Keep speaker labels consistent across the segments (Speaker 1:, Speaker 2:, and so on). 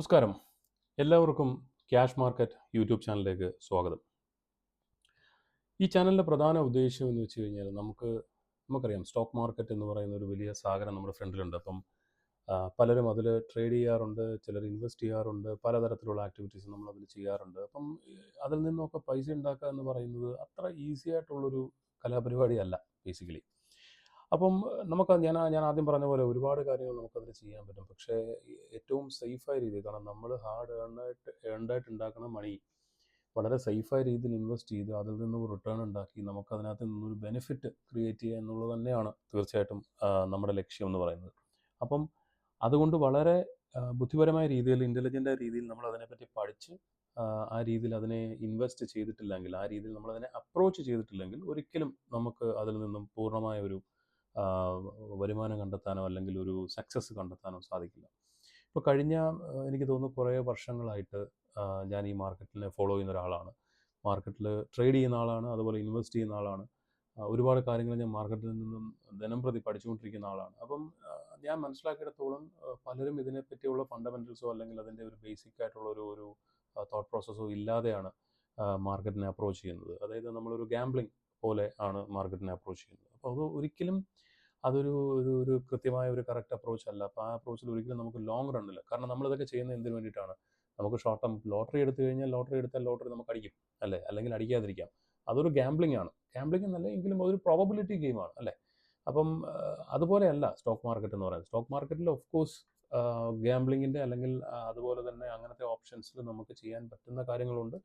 Speaker 1: നമസ്കാരം. എല്ലാവർക്കും cash market YouTube ചാനലിലേക്ക് സ്വാഗതം. ഈ ചാനലിൻ്റെ പ്രധാന ഉദ്ദേശം എന്ന് വെച്ച് കഴിഞ്ഞാൽ നമുക്കറിയാം സ്റ്റോക്ക് മാർക്കറ്റ് എന്ന് പറയുന്ന ഒരു വലിയ സാഗരം നമ്മുടെ ഫ്രണ്ടിലുണ്ട്. അപ്പം പലരും അതിൽ ട്രേഡ് ചെയ്യാറുണ്ട്, ചിലർ ഇൻവെസ്റ്റ് ചെയ്യാറുണ്ട്, പലതരത്തിലുള്ള ആക്ടിവിറ്റീസ് നമ്മളതിൽ ചെയ്യാറുണ്ട്. അപ്പം അതിൽ നിന്നൊക്കെ പൈസ ഉണ്ടാക്കുക എന്ന് പറയുന്നത് അത്ര ഈസി ആയിട്ടുള്ളൊരു കലാപരിപാടിയല്ല ബേസിക്കലി. അപ്പം ഞാൻ ആദ്യം പറഞ്ഞ പോലെ ഒരുപാട് കാര്യങ്ങൾ നമുക്കതിൽ ചെയ്യാൻ പറ്റും. പക്ഷേ ഏറ്റവും സേഫായ രീതിയിൽ, കാരണം നമ്മൾ ഹാർഡ് ഏൺഡായിട്ട് ഉണ്ടാക്കുന്ന മണി വളരെ സേഫായ രീതിയിൽ ഇൻവെസ്റ്റ് ചെയ്ത് അതിൽ നിന്നും റിട്ടേൺ ഉണ്ടാക്കി നമുക്കതിനകത്ത് നിന്നൊരു ബെനിഫിറ്റ് ക്രിയേറ്റ് ചെയ്യുക എന്നുള്ളത് തന്നെയാണ് തീർച്ചയായിട്ടും നമ്മുടെ ലക്ഷ്യം എന്ന് പറയുന്നത്. അപ്പം അതുകൊണ്ട് വളരെ ബുദ്ധിപരമായ രീതിയിൽ, ഇൻ്റലിജൻ്റായ രീതിയിൽ നമ്മൾ അതിനെപ്പറ്റി പഠിച്ച് ആ രീതിയിൽ അതിനെ ഇൻവെസ്റ്റ് ചെയ്തിട്ടില്ലെങ്കിൽ, ആ രീതിയിൽ നമ്മളതിനെ അപ്രോച്ച് ചെയ്തിട്ടില്ലെങ്കിൽ ഒരിക്കലും നമുക്ക് അതിൽ നിന്നും പൂർണ്ണമായ ഒരു വരുമാനം കണ്ടെത്താനോ അല്ലെങ്കിൽ ഒരു സക്സസ് കണ്ടെത്താനോ സാധിക്കില്ല. ഇപ്പോൾ കഴിഞ്ഞ എനിക്ക് തോന്നുന്നു കുറേ വർഷങ്ങളായിട്ട് ഞാൻ ഈ മാർക്കറ്റിനെ ഫോളോ ചെയ്യുന്ന ഒരാളാണ്. മാർക്കറ്റിൽ ട്രേഡ് ചെയ്യുന്ന ആളാണ്, അതുപോലെ ഇൻവെസ്റ്റ് ചെയ്യുന്ന ആളാണ്. ഒരുപാട് കാര്യങ്ങൾ ഞാൻ മാർക്കറ്റിൽ നിന്നും ദിനംപ്രതി പഠിച്ചുകൊണ്ടിരിക്കുന്ന ആളാണ്. അപ്പം ഞാൻ മനസ്സിലാക്കിയിടത്തോളം പലരും ഇതിനെപ്പറ്റിയുള്ള ഫണ്ടമെൻ്റൽസോ അല്ലെങ്കിൽ അതിൻ്റെ ഒരു ബേസിക് ആയിട്ടുള്ള ഒരു തോട്ട് പ്രോസസ്സോ ഇല്ലാതെയാണ് മാർക്കറ്റിനെ അപ്രോച്ച് ചെയ്യുന്നത്. അതായത് നമ്മളൊരു ഗാംബ്ലിംഗ് പോലെ ആണ് മാർക്കറ്റിനെ അപ്രോച്ച് ചെയ്യുന്നത്. അപ്പോൾ അത് ഒരിക്കലും അതൊരു ഒരു ഒരു കൃത്യമായ ഒരു കറക്റ്റ് അപ്രോച്ച് അല്ല. അപ്പോൾ ആ അപ്രോച്ചിൽ ഒരിക്കലും നമുക്ക് ലോങ് റണ്ണിൽ, കാരണം നമ്മളിതൊക്കെ ചെയ്യുന്നത് എന്തിനു വേണ്ടിയിട്ടാണ്? നമുക്ക് ഷോർട്ട് ടേം ലോട്ടറി എടുത്തു കഴിഞ്ഞാൽ ലോട്ടറി എടുത്താൽ ലോട്ടറി നമുക്ക് അടിക്കും അല്ലേ, അല്ലെങ്കിൽ അടിക്കാതിരിക്കാം. അതൊരു ഗാംബ്ലിംഗ് ആണ്. ഗാംബ്ലിംഗ് എന്നല്ല എങ്കിലും അതൊരു പ്രോബബിലിറ്റി ഗെയിമാണ് അല്ലേ. അപ്പം അതുപോലെയല്ല സ്റ്റോക്ക് മാർക്കറ്റ് എന്ന് പറയുന്നത്. സ്റ്റോക്ക് മാർക്കറ്റിൽ ഓഫ് കോഴ്സ് ഗാംബ്ലിങ്ങിൻ്റെ അല്ലെങ്കിൽ അതുപോലെ തന്നെ അങ്ങനത്തെ ഓപ്ഷൻസിൽ നമുക്ക് ചെയ്യാൻ പറ്റുന്ന കാര്യങ്ങളുണ്ട്.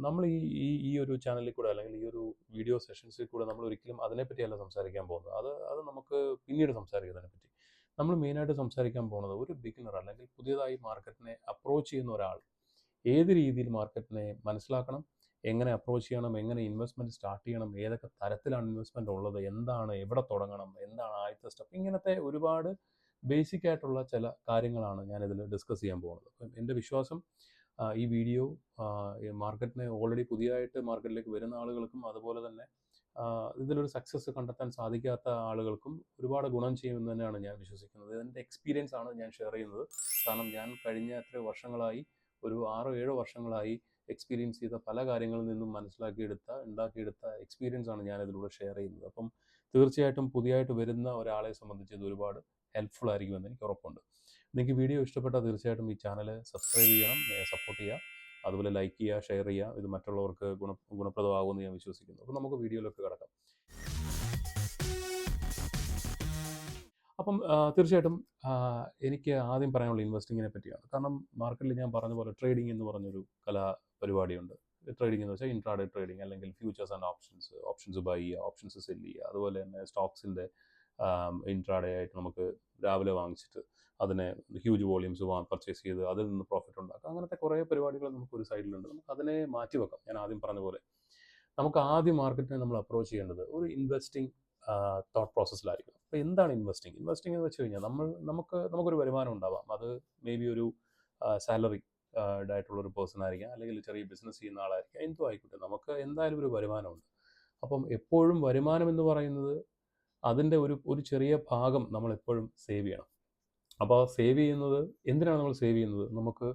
Speaker 1: നമ്മൾ ഈ ഈ ഈ ഒരു ചാനലിൽ കൂടെ അല്ലെങ്കിൽ ഈ ഒരു വീഡിയോ സെഷൻസിൽ കൂടെ നമ്മൾ ഒരിക്കലും അതിനെപ്പറ്റിയല്ല സംസാരിക്കാൻ പോകുന്നത്. അത് നമുക്ക് പിന്നീട് സംസാരിക്കാം അതിനെപ്പറ്റി. നമ്മൾ മെയിനായിട്ട് സംസാരിക്കാൻ പോകുന്നത് ഒരു ബിഗിനർ അല്ലെങ്കിൽ പുതിയതായി മാർക്കറ്റിനെ അപ്രോച്ച് ചെയ്യുന്ന ഒരാൾ ഏത് രീതിയിൽ മാർക്കറ്റിനെ മനസ്സിലാക്കണം, എങ്ങനെ അപ്രോച്ച് ചെയ്യണം, എങ്ങനെ ഇൻവെസ്റ്റ്മെൻറ്റ് സ്റ്റാർട്ട് ചെയ്യണം, ഏതൊക്കെ തരത്തിലാണ് ഇൻവെസ്റ്റ്മെൻറ്റ് ഉള്ളത്, എന്താണ്, എവിടെ തുടങ്ങണം, എന്താണ് ആദ്യത്തെ സ്റ്റെപ്പ്, ഇങ്ങനത്തെ ഒരുപാട് ബേസിക് ആയിട്ടുള്ള ചില കാര്യങ്ങളാണ് ഞാനിതിൽ ഡിസ്കസ് ചെയ്യാൻ പോകുന്നത്. അപ്പം എൻ്റെ വിശ്വാസം ഈ വീഡിയോ മാർക്കറ്റിനെ ഓൾറെഡി പുതിയതായിട്ട് മാർക്കറ്റിലേക്ക് വരുന്ന ആളുകൾക്കും അതുപോലെ തന്നെ ഇതിലൊരു സക്സസ് കണ്ടെത്താൻ സാധിക്കാത്ത ആളുകൾക്കും ഒരുപാട് ഗുണം ചെയ്യുമെന്ന് തന്നെയാണ് ഞാൻ വിശ്വസിക്കുന്നത്. എൻ്റെ എക്സ്പീരിയൻസ് ആണ് ഞാൻ ഷെയർ ചെയ്യുന്നത്. കാരണം ഞാൻ കഴിഞ്ഞ എത്രയോ വർഷങ്ങളായി, ഒരു 6-7 വർഷങ്ങളായി എക്സ്പീരിയൻസ് ചെയ്ത പല കാര്യങ്ങളിൽ നിന്നും ഉണ്ടാക്കിയെടുത്ത എക്സ്പീരിയൻസ് ആണ് ഞാനിതിലൂടെ ഷെയർ ചെയ്യുന്നത്. അപ്പം തീർച്ചയായിട്ടും പുതിയതായിട്ട് വരുന്ന ഒരാളെ സംബന്ധിച്ച് ഇത് ഒരുപാട് ഹെൽപ്ഫുൾ ആയിരിക്കുമെന്ന് എനിക്ക് ഉറപ്പുണ്ട്. നിങ്ങൾക്ക് വീഡിയോ ഇഷ്ടപ്പെട്ടാൽ തീർച്ചയായിട്ടും ഈ ചാനൽ സബ്സ്ക്രൈബ് ചെയ്യണം, സപ്പോർട്ട് ചെയ്യുക, അതുപോലെ ലൈക്ക് ചെയ്യുക, ഷെയർ ചെയ്യുക. ഇത് മറ്റുള്ളവർക്ക് ഗുണപ്രദമാകുമെന്ന് ഞാൻ വിശ്വസിക്കുന്നു. അപ്പോൾ നമുക്ക് വീഡിയോയിലേക്ക് കിടക്കാം. അപ്പം തീർച്ചയായിട്ടും എനിക്ക് ആദ്യം പറയാനുള്ള ഇൻവെസ്റ്റിങ്ങിനെ പറ്റിയാണ്. കാരണം മാർക്കറ്റിൽ ഞാൻ പറഞ്ഞ പോലെ ട്രേഡിംഗ് എന്ന് പറഞ്ഞൊരു പരിപാടിയുണ്ട്. ട്രേഡിംഗ് എന്ന് വെച്ചാൽ ഇൻട്രാഡേ ട്രേഡിംഗ് അല്ലെങ്കിൽ ഫ്യൂച്ചേഴ്സ് ആൻഡ് ഓപ്ഷൻസ് ബൈ ചെയ്യുക, ഓപ്ഷൻസ് സെല് ചെയ്യുക. അതുപോലെ തന്നെ സ്റ്റോക്സിൻ്റെ ഇൻട്രാഡേ ആയിട്ട് നമുക്ക് രാവിലെ വാങ്ങിച്ചിട്ട് അതിനെ ഹ്യൂജ് വോളിയൂംസ് പർച്ചേസ് ചെയ്ത് അതിൽ നിന്ന് പ്രോഫിറ്റ് ഉണ്ടാക്കുക. അങ്ങനത്തെ കുറേ പരിപാടികൾ നമുക്ക് ഒരു സൈഡിലുണ്ട്. നമുക്ക് അതിനെ മാറ്റി വെക്കാം. ഞാൻ ആദ്യം പറഞ്ഞ പോലെ നമുക്ക് ആദ്യം മാർക്കറ്റിനെ നമ്മൾ അപ്രോച്ച് ചെയ്യേണ്ടത് ഒരു ഇൻവെസ്റ്റിംഗ് തോട്ട് പ്രോസസ്സിലായിരിക്കും. അപ്പോൾ എന്താണ് ഇൻവെസ്റ്റിംഗ് എന്ന് വെച്ച് കഴിഞ്ഞാൽ നമുക്കൊരു വരുമാനം ഉണ്ടാവാം. അത് മേ ബി ഒരു സാലറി ആയിട്ടുള്ളൊരു പേഴ്സൺ ആയിരിക്കാം, അല്ലെങ്കിൽ ചെറിയ ബിസിനസ് ചെയ്യുന്ന ആളായിരിക്കാം, എന്തോ ആയിക്കോട്ടെ, നമുക്ക് എന്തായാലും ഒരു വരുമാനമുണ്ട്. അപ്പം എപ്പോഴും വരുമാനം എന്ന് പറയുന്നത് അതിൻ്റെ ഒരു ചെറിയ ഭാഗം നമ്മളെപ്പോഴും സേവ് ചെയ്യണം. അപ്പോൾ സേവ് ചെയ്യുന്നത് എന്തിനാണ് നമ്മൾ സേവ് ചെയ്യുന്നത്? നമുക്ക്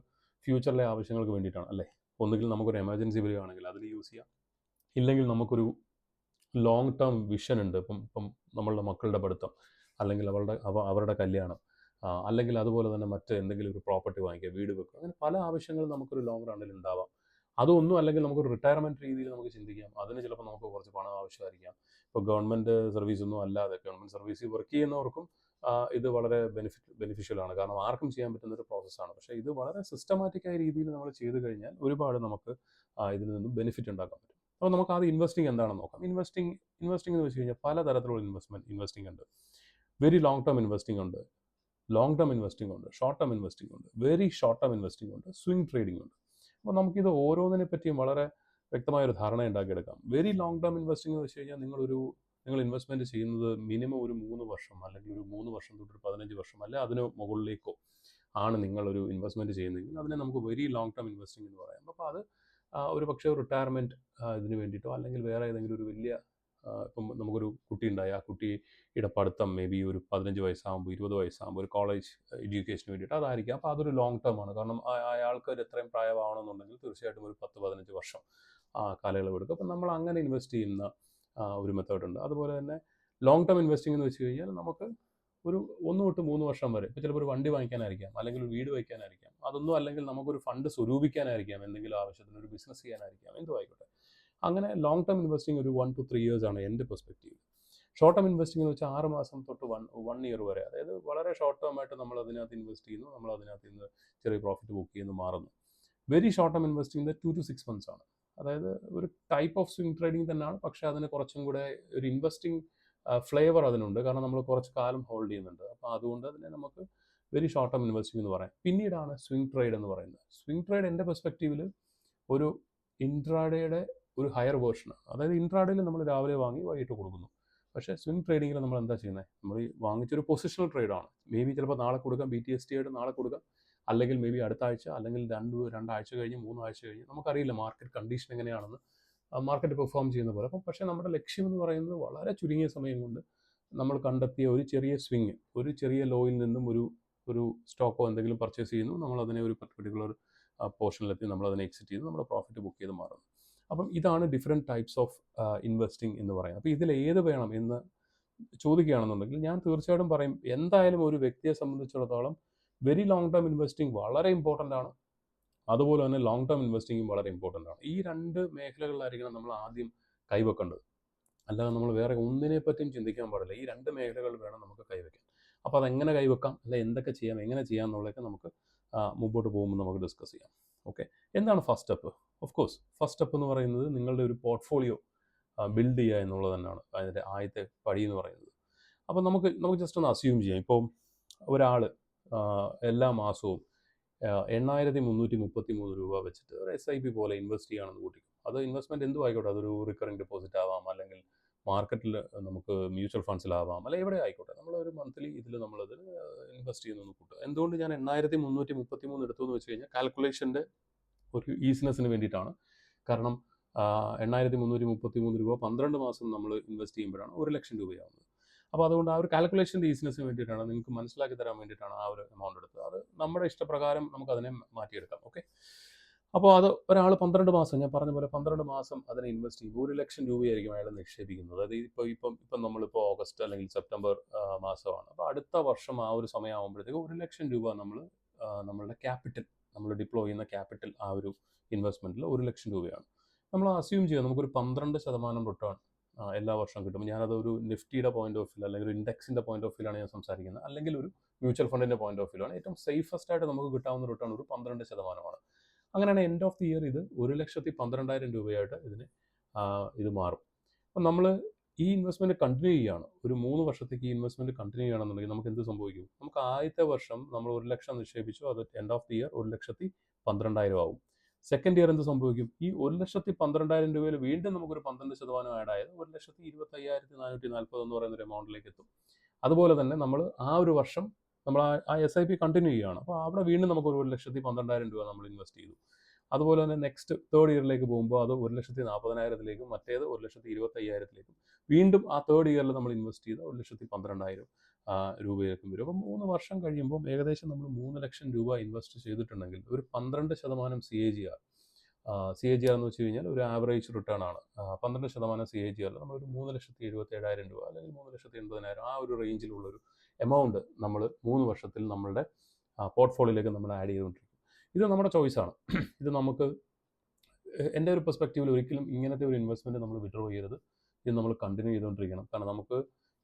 Speaker 1: ഫ്യൂച്ചറിലെ ആവശ്യങ്ങൾക്ക് വേണ്ടിയിട്ടാണ് അല്ലേ. ഒന്നുകിൽ നമുക്കൊരു എമർജൻസി വരികയാണെങ്കിൽ അതിൽ യൂസ് ചെയ്യാം, ഇല്ലെങ്കിൽ നമുക്കൊരു ലോങ് ടേം വിഷൻ ഉണ്ട്. ഇപ്പം നമ്മളുടെ മക്കളുടെ പഠിത്തം, അല്ലെങ്കിൽ അവരുടെ കല്യാണം, അല്ലെങ്കിൽ അതുപോലെ തന്നെ മറ്റ് എന്തെങ്കിലും ഒരു പ്രോപ്പർട്ടി വാങ്ങിക്കുക, വീട് വെക്കുക, അങ്ങനെ പല ആവശ്യങ്ങളും നമുക്കൊരു ലോങ് റണ്ണിൽ ഉണ്ടാവാം. അതൊന്നും അല്ലെങ്കിൽ നമുക്കൊരു റിട്ടയർമെൻറ്റ് രീതിയിൽ നമുക്ക് ചിന്തിക്കാം. അതിന് ചിലപ്പോൾ നമുക്ക് കുറച്ച് പണം ആവശ്യമായിരിക്കാം. ഇപ്പോൾ ഗവൺമെൻറ് സർവീസൊന്നും അല്ലാതെ ഗവൺമെൻറ് സർവീസിൽ വർക്ക് ചെയ്യുന്നവർക്കും ഇത് വളരെ ബെനിഫിഷ്യലാണ്. കാരണം ആർക്കും ചെയ്യാൻ പറ്റുന്നൊരു പ്രോസസ്സാണ്. പക്ഷേ ഇത് വളരെ സിസ്റ്റമാറ്റിക്കായ രീതിയിൽ നമ്മൾ ചെയ്തു കഴിഞ്ഞാൽ ഒരുപാട് നമുക്ക് ഇതിൽ നിന്നും ബെനിഫിറ്റ് ഉണ്ടാക്കാൻ പറ്റും. അപ്പോൾ നമുക്ക് ആദ്യം ഇൻവെസ്റ്റിംഗ് എന്താണെന്ന് നോക്കാം. ഇൻവെസ്റ്റിംഗ് എന്ന് വെച്ച് കഴിഞ്ഞാൽ പലതരത്തിലുള്ള ഇൻവെസ്റ്റിംഗ് ഉണ്ട്. വെരി ലോങ് ടേം ഇൻവെസ്റ്റിംഗ് ഉണ്ട്, ലോങ് ടേം ഇൻവെസ്റ്റിംഗ് ഉണ്ട്, ഷോർട്ട് ടേം ഇൻവെസ്റ്റിംഗ് ഉണ്ട്, വെരി ഷോർട്ട് ടേം ഇൻവെസ്റ്റിംഗ് ഉണ്ട്, സ്വിംഗ് ട്രേഡിംഗ് ഉണ്ട്. അപ്പോൾ നമുക്കിത് ഓരോന്നിനെ പറ്റിയും വളരെ വ്യക്തമായൊരു ധാരണ ഉണ്ടാക്കിയെടുക്കാം. വെരി ലോങ് ടേം ഇൻവെസ്റ്റിംഗ് എന്ന് വെച്ച് കഴിഞ്ഞാൽ നിങ്ങൾ ഇൻവെസ്റ്റ്മെൻറ്റ് ചെയ്യുന്നത് മിനിമം ഒരു 3 വർഷം അല്ലെങ്കിൽ ഒരു 3 വർഷം തൊട്ട് 15 വർഷം അല്ലെ അതിന് മുകളിലേക്കോ ആണ് നിങ്ങളൊരു ഇൻവെസ്റ്റ്മെൻറ്റ് ചെയ്യുന്നതെങ്കിൽ അതിനെ നമുക്ക് വെരി ലോങ് ടേം ഇൻവെസ്റ്റിംഗ് എന്ന് പറയാം. അപ്പോൾ അത് ഒരു പക്ഷേ റിട്ടയർമെൻറ്റ് ഇതിന് വേണ്ടിയിട്ടോ അല്ലെങ്കിൽ വേറെ ഏതെങ്കിലും ഒരു വലിയ ഇപ്പം നമുക്കൊരു കുട്ടിയുണ്ടായി, ആ കുട്ടിയുടെ പഠിത്തം മേ ബി ഒരു 15 വയസ്സാകുമ്പോൾ 20 വയസ്സാകുമ്പോൾ ഒരു കോളേജ് എഡ്യൂക്കേഷന് വേണ്ടിയിട്ട് അതായിരിക്കാം. അപ്പോൾ അതൊരു ലോങ് ടേം ആണ്. കാരണം അയാൾക്ക് ഒരു എത്രയും പ്രായമാവണമെന്നുണ്ടെങ്കിൽ തീർച്ചയായിട്ടും ഒരു 10-15 വർഷം കാലയളവ് എടുക്കും. അപ്പം നമ്മൾ അങ്ങനെ ഇൻവെസ്റ്റ് ചെയ്യുന്ന ഒരു മെത്തേഡ് ഉണ്ട്. അതുപോലെ തന്നെ ലോങ് ടേം ഇൻവെസ്റ്റിംഗ് എന്ന് വെച്ച് കഴിഞ്ഞാൽ നമുക്ക് ഒരു 1 തൊട്ട് 3 വർഷം വരെ, ഇപ്പോൾ ചിലപ്പോൾ ഒരു വണ്ടി വാങ്ങിക്കാനായിരിക്കാം, അല്ലെങ്കിൽ ഒരു വീട് വയ്ക്കാനായിരിക്കാം, അതൊന്നും അല്ലെങ്കിൽ നമുക്കൊരു ഫണ്ട് സ്വരൂപിക്കാനായിരിക്കാം, എന്തെങ്കിലും ആവശ്യത്തിന് ഒരു ബിസിനസ് ചെയ്യാനായിരിക്കാം, എന്തും ആയിക്കോട്ടെ. അങ്ങനെ ലോങ് ടേം ഇൻവെസ്റ്റിംഗ് ഒരു 1 to 3 years ആണ് എൻ്റെ പെർസ്പെക്റ്റീവ്. ഷോർട്ട് ടേം ഇൻവെസ്റ്റിംഗ് എന്ന് വെച്ചാൽ 6 മാസം തൊട്ട് 1 ഇയർ വരെ, അതായത് വളരെ ഷോർട്ട് ടേം ആയിട്ട് നമ്മൾ അതിനകത്ത് ഇൻവെസ്റ്റ് ചെയ്യുന്നു, നമ്മൾ അതിനകത്ത് നിന്ന് ചെറിയ പ്രോഫിറ്റ് ബുക്ക് ചെയ്യുന്നു, മാറുന്നു. Very short term investing 2 to 6 months ആണ്. അതായത് ഒരു ടൈപ്പ് ഓഫ് സ്വിംഗ് ട്രേഡിംഗ് തന്നെയാണ്, പക്ഷേ അതിന് കുറച്ചും കൂടെ ഒരു ഇൻവെസ്റ്റിംഗ് ഫ്ലേവർ അതിനുണ്ട്. കാരണം നമ്മൾ കുറച്ച് കാലം ഹോൾഡ് ചെയ്യുന്നുണ്ട്. അപ്പോൾ അതുകൊണ്ട് തന്നെ നമുക്ക് വെരി ഷോർട്ട് ടേം ഇൻവെസ്റ്റിംഗ് എന്ന് പറയാം. പിന്നീടാണ് സ്വിംഗ് ട്രേഡ് എന്ന് പറയുന്നത്. സ്വിംഗ് ട്രേഡ് എൻ്റെ പെർസ്പെക്റ്റീവിൽ ഒരു ഇൻട്രാഡേയുടെ ഒരു ഹയർ വേർഷനാണ്. അതായത് ഇൻട്രാഡേയിൽ നമ്മൾ രാവിലെ വാങ്ങി വൈകിട്ട് കൊടുക്കുന്നു. പക്ഷേ സ്വിംഗ് ട്രേഡിങ്ങിൽ നമ്മൾ എന്താ ചെയ്യുന്നത്? നമ്മൾ ഈ വാങ്ങിച്ചൊരു പൊസിഷണൽ ട്രേഡാണ്. മേ ബി ചിലപ്പോൾ നാളെ കൊടുക്കാം, BTST ആയിട്ട് നാളെ കൊടുക്കാം, അല്ലെങ്കിൽ മേ ബി അടുത്ത ആഴ്ച, അല്ലെങ്കിൽ രണ്ടാഴ്ച കഴിഞ്ഞ് 3 ആഴ്ച കഴിഞ്ഞ്, നമുക്കറിയില്ല മാർക്കറ്റ് കണ്ടീഷൻ എങ്ങനെയാണെന്ന്, മാർക്കറ്റ് പെർഫോം ചെയ്യുന്ന പോലെ. അപ്പം പക്ഷേ നമ്മുടെ ലക്ഷ്യം എന്ന് പറയുന്നത് വളരെ ചുരുങ്ങിയ സമയം കൊണ്ട് നമ്മൾ കണ്ടെത്തിയ ഒരു ചെറിയ സ്വിങ്, ഒരു ചെറിയ ലോയിൽ നിന്നും ഒരു സ്റ്റോക്കോ എന്തെങ്കിലും പർച്ചേസ് ചെയ്യുന്നു, നമ്മളതിനെ ഒരു പർട്ടിക്കുലർ പോർഷനിലെത്തി നമ്മളതിനെ എക്സിറ്റ് ചെയ്ത് നമ്മുടെ പ്രോഫിറ്റ് ബുക്ക് ചെയ്ത് മാറുന്നു. അപ്പം ഇതാണ് ഡിഫറെൻറ്റ് ടൈപ്സ് ഓഫ് ഇൻവെസ്റ്റിംഗ് എന്ന് പറയുന്നത്. അപ്പോൾ ഇതിൽ ഏത് വേണം എന്ന് ചോദിക്കുകയാണെന്നുണ്ടെങ്കിൽ ഞാൻ തീർച്ചയായിട്ടും പറയും, എന്തായാലും ഒരു വ്യക്തിയെ സംബന്ധിച്ചിടത്തോളം വെരി ലോങ് ടേം ഇൻവെസ്റ്റിംഗ് വളരെ ഇമ്പോർട്ടൻ്റ് ആണ്. അതുപോലെ തന്നെ ലോങ് ടേം ഇൻവെസ്റ്റിംഗും വളരെ ഇമ്പോർട്ടൻ്റ് ആണ്. ഈ 2 മേഖലകളിലായിരിക്കണം നമ്മൾ ആദ്യം കൈവെക്കേണ്ടത്. അല്ലാതെ നമ്മൾ വേറെ ഒന്നിനെ പറ്റിയും ചിന്തിക്കാൻ പാടില്ല. ഈ 2 മേഖലകൾ വേണം നമുക്ക് കൈവയ്ക്കാൻ. അപ്പോൾ അതെങ്ങനെ കൈവെക്കാം, അല്ലെ എന്തൊക്കെ ചെയ്യാം, എങ്ങനെ ചെയ്യാം എന്നുള്ളതൊക്കെ നമുക്ക് മുമ്പോട്ട് പോകുമ്പോൾ നമുക്ക് ഡിസ്കസ് ചെയ്യാം. ഓക്കെ, എന്താണ് first step? Of course first step എന്ന് പറയുന്നത് നിങ്ങളുടെ ഒരു പോർട്ട്ഫോളിയോ ബിൽഡ് ചെയ്യുക എന്നുള്ളത് തന്നെയാണ് അതിൻ്റെ ആദ്യത്തെ പടി എന്ന് പറയുന്നത്. അപ്പോൾ നമുക്ക് ജസ്റ്റ് ഒന്ന് അസ്യൂം ചെയ്യാം. ഇപ്പോൾ ഒരാൾ എല്ലാ മാസവും 8,333 രൂപ വെച്ചിട്ട് ഒരു SIP പോലെ ഇൻവെസ്റ്റ് ചെയ്യുകയാണെന്ന് കൂട്ടിക്കും. അത് ഇൻവെസ്റ്റ്മെൻറ്റ് എന്തും ആയിക്കോട്ടെ, അതൊരു റിക്കറിംഗ് ഡെപ്പോസിറ്റ് ആവാം, അല്ലെങ്കിൽ മാർക്കറ്റിൽ നമുക്ക് മ്യൂച്വൽ ഫണ്ട്സിലാവാം, അല്ലെങ്കിൽ എവിടെ ആയിക്കോട്ടെ, നമ്മളൊരു മന്ത്ലി ഇതിൽ നമ്മളത് ഇൻവെസ്റ്റ് ചെയ്യുന്നു കൂട്ടുക. എന്തുകൊണ്ട് ഞാൻ 8,333 എടുത്തു എന്ന് വെച്ച് കഴിഞ്ഞാൽ കാൽക്കുലേഷൻ്റെ ഒരു ഈസിനെസ്സിന് വേണ്ടിയിട്ടാണ്. കാരണം 8,333 രൂപ 12 മാസം നമ്മൾ ഇൻവെസ്റ്റ് ചെയ്യുമ്പോഴാണ് 1,00,000 രൂപയാവുന്നത്. അപ്പോൾ അതുകൊണ്ട് ആ ഒരു കാൽക്കുലേഷൻ്റെ ഈസിനെസ്സിന് വേണ്ടിയിട്ടാണ്, നിങ്ങൾക്ക് മനസ്സിലാക്കി തരാൻ വേണ്ടിയിട്ടാണ് ആ ഒരു എമൗണ്ട് എടുത്തത്. അത് നമ്മുടെ ഇഷ്ടപ്രകാരം നമുക്കതിനെ മാറ്റിയെടുക്കാം. ഓക്കെ, അപ്പോൾ അത് ഒരാൾ 12 മാസം, ഞാൻ പറഞ്ഞ പോലെ 12 മാസം അതിനെ ഇൻവെസ്റ്റ് ചെയ്യുമ്പോൾ 1,00,000 രൂപയായിരിക്കും അയാൾ നിക്ഷേപിക്കുന്നത്. അതായത് ഇപ്പം നമ്മളിപ്പോൾ ഓഗസ്റ്റ് അല്ലെങ്കിൽ സെപ്റ്റംബർ മാസമാണ്. അപ്പോൾ അടുത്ത വർഷം ആ ഒരു സമയമാകുമ്പോഴത്തേക്ക് 1,00,000 രൂപ നമ്മളുടെ ക്യാപിറ്റൽ, നമ്മൾ ഡിപ്ലോയ് ചെയ്യുന്ന ക്യാപിറ്റൽ ആ ഒരു ഇൻവെസ്റ്റ്മെൻറ്റിൽ 1,00,000 രൂപയാണ്. നമ്മൾ അസ്യൂം ചെയ്യാം നമുക്കൊരു 12% റിട്ടേൺ എല്ലാ വർഷവും കിട്ടും. ഞാനത് ഒരു നിഫ്റ്റിയുടെ പോയിന്റ് ഓഫ് വ്യൂ അല്ലെങ്കിൽ ഒരു ഇൻഡെക്സിൻ്റെ പോയിന്റ് ഓഫ് വ്യൂലാണ് ഞാൻ സംസാരിക്കുന്നത്, അല്ലെങ്കിൽ ഒരു മ്യൂച്വൽ ഫണ്ടിൻ്റെ പോയിന്റ് ഓഫ് വ്യൂലാണ്. ഏറ്റവും സേഫസ്റ്റ് ആയിട്ട് നമുക്ക് കിട്ടാവുന്ന റിട്ടേൺ ഒരു 12%. അങ്ങനെയാണ് എൻഡ് ഓഫ് ദി ഇയർ ഇത് 1,12,000 രൂപയായിട്ട് ഇത് മാറും. അപ്പം നമ്മൾ ഈ ഇൻവെസ്റ്റ്മെൻറ്റ് കണ്ടിന്യൂ ചെയ്യുകയാണ്, ഒരു 3 വർഷത്തേക്ക് ഈ ഇൻവെസ്റ്റ്മെൻറ്റ് കണ്ടിന്യൂ ചെയ്യുകയാണെന്നുണ്ടെങ്കിൽ നമുക്ക് എന്ത് സംഭവിക്കും? നമുക്ക് ആദ്യത്തെ വർഷം നമ്മൾ 1,00,000 നിക്ഷേപിച്ചു, അത് എൻഡ് ഓഫ് ദി ഇയർ 1,12,000 ആവും. സെക്കൻഡ് ഇയർ എന്ത് സംഭവിക്കും? ഈ 1,12,000 രൂപയിൽ വീണ്ടും നമുക്കൊരു 12% ആഡ് ആയത് 1,25,440 എന്ന് പറയുന്ന ഒരു എമൗണ്ടിലേക്ക് എത്തും. അതുപോലെ തന്നെ നമ്മൾ ആ ഒരു വർഷം നമ്മൾ ആ SIP കണ്ടിന്യൂ ചെയ്യുകയാണ്. അപ്പോൾ അവിടെ വീണ്ടും നമുക്ക് 1,12,000 രൂപ നമ്മൾ ഇൻവെസ്റ്റ് ചെയ്തു. അതുപോലെ തന്നെ നെക്സ്റ്റ് തേർഡ് ഇയറിലേക്ക് പോകുമ്പോൾ അത് 1,40,000 മറ്റേത് 1,25,000 വീണ്ടും ആ തേർഡ് ഇയറിൽ നമ്മൾ ഇൻവെസ്റ്റ് ചെയ്ത് 1,12,000 രൂപയിലേക്കും വരും. അപ്പം 3 വർഷം കഴിയുമ്പോൾ ഏകദേശം നമ്മൾ 3,00,000 രൂപ ഇൻവെസ്റ്റ് ചെയ്തിട്ടുണ്ടെങ്കിൽ ഒരു 12% CAGR എന്ന് വെച്ച് കഴിഞ്ഞാൽ ഒരു ആവറേജ് റിട്ടേൺ ആണ്. 12% CAGR നമ്മളൊരു 3,77,000 രൂപ അല്ലെങ്കിൽ 3,80,000 ആ ഒരു റേഞ്ചിലുള്ളൊരു എമൗണ്ട് നമ്മൾ 3 വർഷത്തിൽ നമ്മളുടെ പോർട്ട്ഫോളിയോയിലേക്ക് നമ്മൾ ആഡ് ചെയ്തുകൊണ്ടിരിക്കും. ഇത് നമ്മുടെ ചോയ്സാണ്. ഇത് നമുക്ക്, എൻ്റെ ഒരു പെർസ്പെക്റ്റീവിൽ ഒരിക്കലും ഇങ്ങനത്തെ ഒരു ഇൻവെസ്റ്റ്മെൻറ്റ് നമ്മൾ വിഡ്രോ ചെയ്യരുത്. ഇത് നമ്മൾ കണ്ടിന്യൂ ചെയ്തുകൊണ്ടിരിക്കണം. കാരണം നമുക്ക്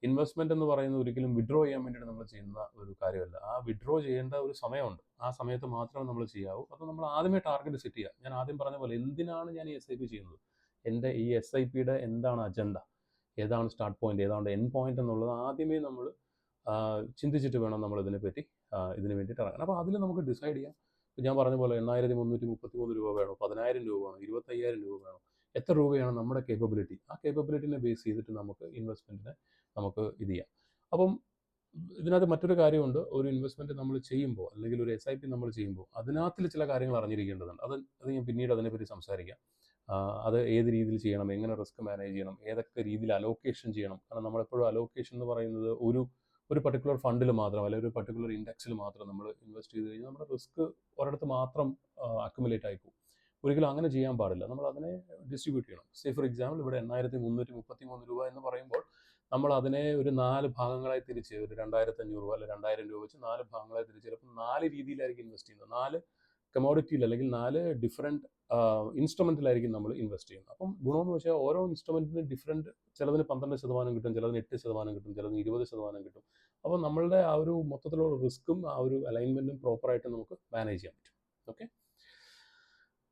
Speaker 1: ഇൻവെസ്റ്റ്മെൻറ്റ് എന്ന് പറയുന്നത് ഒരിക്കലും വിഡ്രോ ചെയ്യാൻ വേണ്ടിയിട്ട് നമ്മൾ ചെയ്യുന്ന ഒരു കാര്യമല്ല. ആ വിഡ്രോ ചെയ്യേണ്ട ഒരു സമയമുണ്ട്. ആ സമയത്ത് മാത്രമേ നമ്മൾ ചെയ്യാവൂ. അപ്പോൾ നമ്മൾ ആദ്യമേ ടാർഗറ്റ് സെറ്റ് ചെയ്യുക. ഞാൻ ആദ്യം പറഞ്ഞ പോലെ എന്തിനാണ് ഞാൻ ഈ SIP ചെയ്യുന്നത്? എൻ്റെ ഈ SIPയുടെ എന്താണ് അജണ്ട, ഏതാണ് സ്റ്റാർട്ട് പോയിന്റ്, ഏതാണ് എൻഡ് പോയിന്റ് എന്നുള്ളത് ആദ്യമേ നമ്മൾ ചിന്തിച്ചിട്ട് വേണം നമ്മൾ ഇതിന് വേണ്ടിയിട്ട് ഇറങ്ങാൻ. അപ്പോൾ അതിൽ നമുക്ക് ഡിസൈഡ് ചെയ്യാം. ഞാൻ പറഞ്ഞ പോലെ 8,333 രൂപ വേണോ, 10,000 രൂപ വേണോ, 25,000 രൂപ വേണോ, എത്ര രൂപയാണ് നമ്മുടെ കേപ്പബിലിറ്റി, ആ കേപ്പബിലിറ്റിനെ ബേസ് ചെയ്തിട്ട് നമുക്ക് ഇൻവെസ്റ്റ്മെൻറ്റിനെ നമുക്ക് ഇത് ചെയ്യാം. അപ്പം ഇതിനകത്ത് മറ്റൊരു കാര്യമുണ്ട്. ഒരു ഇൻവെസ്റ്റ്മെൻറ്റ് നമ്മൾ ചെയ്യുമ്പോൾ അല്ലെങ്കിൽ ഒരു SIP നമ്മൾ ചെയ്യുമ്പോൾ അതിനകത്തിൽ ചില കാര്യങ്ങൾ അറിഞ്ഞിരിക്കേണ്ടതുണ്ട്. അത് ഞാൻ പിന്നീട് അതിനെപ്പറ്റി സംസാരിക്കാം. അത് ഏത് രീതിയിൽ ചെയ്യണം, എങ്ങനെ റിസ്ക് മാനേജ് ചെയ്യണം, ഏതൊക്കെ രീതിയിൽ അലോക്കേഷൻ ചെയ്യണം. കാരണം നമ്മളെപ്പോഴും അലോക്കേഷൻ എന്ന് പറയുന്നത് ഒരു പർട്ടിക്കുലർ ഫണ്ടിൽ മാത്രം അല്ലെങ്കിൽ ഒരു പർട്ടിക്കുലർ ഇൻഡെക്സിൽ മാത്രം നമ്മൾ ഇൻവെസ്റ്റ് ചെയ്ത് കഴിഞ്ഞാൽ നമ്മുടെ റിസ്ക് ഒരിടത്ത് മാത്രം അക്യുമുലേറ്റ് ആയി പോകും. ഒരിക്കലും അങ്ങനെ ചെയ്യാൻ പാടില്ല. നമ്മൾ അതിനെ ഡിസ്ട്രിബ്യൂട്ട് ചെയ്യണം. സേ ഫോർ എക്സാമ്പിൾ ഇവിടെ 8,333 രൂപ എന്ന് പറയുമ്പോൾ നമ്മൾ അതിനെ ഒരു 4 ഭാഗങ്ങളായി തിരിച്ച് ഒരു 2,500 രൂപ അല്ലെങ്കിൽ 2,000 രൂപ വെച്ച് 4 ഭാഗങ്ങളായി തിരിച്ച് ചിലപ്പോൾ 4 രീതിയിലായിരിക്കും ഇൻവെസ്റ്റ് ചെയ്യുന്നത്. 4 കമോഡിറ്റിയിൽ അല്ലെങ്കിൽ 4 ഡിഫറെൻറ്റ് ഇൻസ്ട്രുമെൻറ്റിലായിരിക്കും നമ്മൾ ഇൻവെസ്റ്റ് ചെയ്യുന്നത്. അപ്പം ഗുണമെന്ന് വെച്ചാൽ ഓരോ ഇൻസ്ട്രുമെൻറ്റിനും ഡിഫറെൻറ്റ്, ചിലതിന് 12% കിട്ടും, ചിലതിന് 8% കിട്ടും, ചിലതിന് 20% കിട്ടും. അപ്പോൾ നമ്മളുടെ ആ ഒരു മൊത്തത്തിലുള്ള റിസ്ക്കും ആ ഒരു അലൈൻമെൻറ്റും പ്രോപ്പറായിട്ട് നമുക്ക് മാനേജ് ചെയ്യാൻ പറ്റും. ഓക്കെ,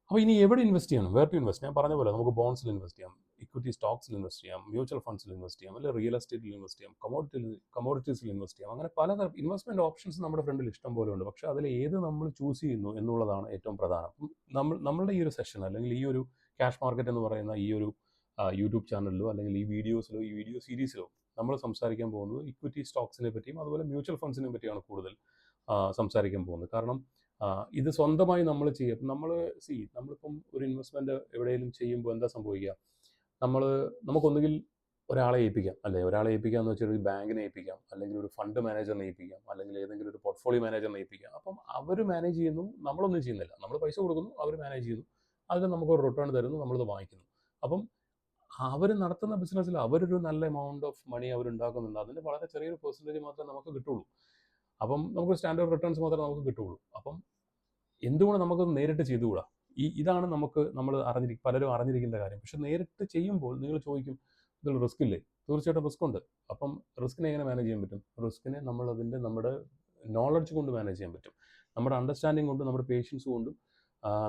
Speaker 1: അപ്പോൾ ഇനി എവിടെ ഇൻവെസ്റ്റ് ചെയ്യണം, വേർ ടു ഇൻവെസ്റ്റ്? ഞാൻ പറഞ്ഞ പോലെ നമുക്ക് ബോൺസിൽ ഇൻവെസ്റ്റ് ചെയ്യാം, ഇക്വിറ്റി സ്റ്റോക്സിൽ ഇൻവെസ്റ്റ് ചെയ്യാം, മ്യൂച്വൽ ഫണ്ട്സിൽ ഇൻവെസ്റ്റ് ചെയ്യാം, അല്ലെങ്കിൽ റിയൽ എസ്റ്റേറ്റിൽ ഇൻവെസ്റ്റ് ചെയ്യാം, കമോഡിറ്റീസിൽ ഇൻവെസ്റ്റ് ചെയ്യാം. അങ്ങനെ പലതരം ഇൻവെസ്റ്റ്മെൻറ്റ് ഓപ്ഷൻസ് നമ്മുടെ ഫ്രണ്ടിൽ ഇഷ്ടം പോലെ ഉണ്ട്. പക്ഷേ അതിൽ ഏത് നമ്മൾ ചൂസ് ചെയ്യുന്നു എന്നുള്ളതാണ് ഏറ്റവും പ്രധാനം. നമ്മളുടെ ഈ ഒരു സെഷൻ അല്ലെങ്കിൽ ഈ ഒരു ക്യാഷ് മാർക്കറ്റ് എന്ന് പറയുന്ന ഈ ഒരു യൂട്യൂബ് ചാനലിലോ അല്ലെങ്കിൽ ഈ വീഡിയോസിലോ ഈ വീഡിയോ സീരീസിലോ നമ്മൾ സംസാരിക്കാൻ പോകുന്നത് ഇക്വിറ്റി സ്റ്റോക്സിനെ പറ്റിയും അതുപോലെ മ്യൂച്വൽ ഫണ്ട്സിനെ പറ്റിയാണ് കൂടുതൽ സംസാരിക്കാൻ പോകുന്നത്. കാരണം ഇത് സ്വന്തമായി നമ്മൾ ചെയ്യുക. നമ്മളിപ്പം ഒരു ഇൻവെസ്റ്റ്മെൻറ്റ് എവിടെയെങ്കിലും ചെയ്യുമ്പോൾ എന്താ സംഭവിക്കുക, നമുക്കൊന്നുകിൽ ഒരാളെ ഏൽപ്പിക്കാം, അല്ലേ? ഒരാളെ ഏൽപ്പിക്കുക എന്ന് വെച്ചാൽ ഒരു ബാങ്കിനെ ഏൽപ്പിക്കാം, അല്ലെങ്കിൽ ഒരു ഫണ്ട് മാനേജറിനെ ഏൽപ്പിക്കാം, അല്ലെങ്കിൽ ഏതെങ്കിലും ഒരു പോർട്ട്ഫോളിയോ മാനേജറിനെ ഏൽപ്പിക്കാം. അപ്പം അവർ മാനേജ് ചെയ്യുന്നു, നമ്മളൊന്നും ചെയ്യുന്നില്ല. നമ്മൾ പൈസ കൊടുക്കുന്നു, അവർ മാനേജ് ചെയ്യുന്നു, അതിന് നമുക്കൊരു റിട്ടേൺ തരുന്നു, നമ്മളത് വാങ്ങിക്കുന്നു. അപ്പം അവർ നടത്തുന്ന ബിസിനസ്സിൽ അവരൊരു നല്ല എമൗണ്ട് ഓഫ് മണി അവരുണ്ടാക്കുന്നുണ്ട്. അതിൻ്റെ വളരെ ചെറിയൊരു പെർസെൻറ്റേജ് മാത്രമേ നമുക്ക് കിട്ടുള്ളൂ. അപ്പം നമുക്ക് സ്റ്റാൻഡേർഡ് റിട്ടേൺസ് മാത്രമേ നമുക്ക് കിട്ടുള്ളൂ. അപ്പം എന്തുകൊണ്ട് നമുക്കത് നേരിട്ട് ചെയ്തുകൂടാ? ഇതാണ് പലരും അറിഞ്ഞിരിക്കേണ്ട കാര്യം. പക്ഷെ നേരിട്ട് ചെയ്യുമ്പോൾ നിങ്ങൾ ചോദിക്കും, ഇതിൽ റിസ്ക് ഇല്ലേ? തീർച്ചയായിട്ടും റിസ്ക് ഉണ്ട്. അപ്പം റിസ്കിനെ എങ്ങനെ മാനേജ് ചെയ്യാൻ പറ്റും? റിസ്കിനെ നമ്മുടെ നോളജ് കൊണ്ട് മാനേജ് ചെയ്യാൻ പറ്റും. നമ്മുടെ അണ്ടർസ്റ്റാൻഡിങ് കൊണ്ടും നമ്മുടെ പേഷ്യൻസ് കൊണ്ടും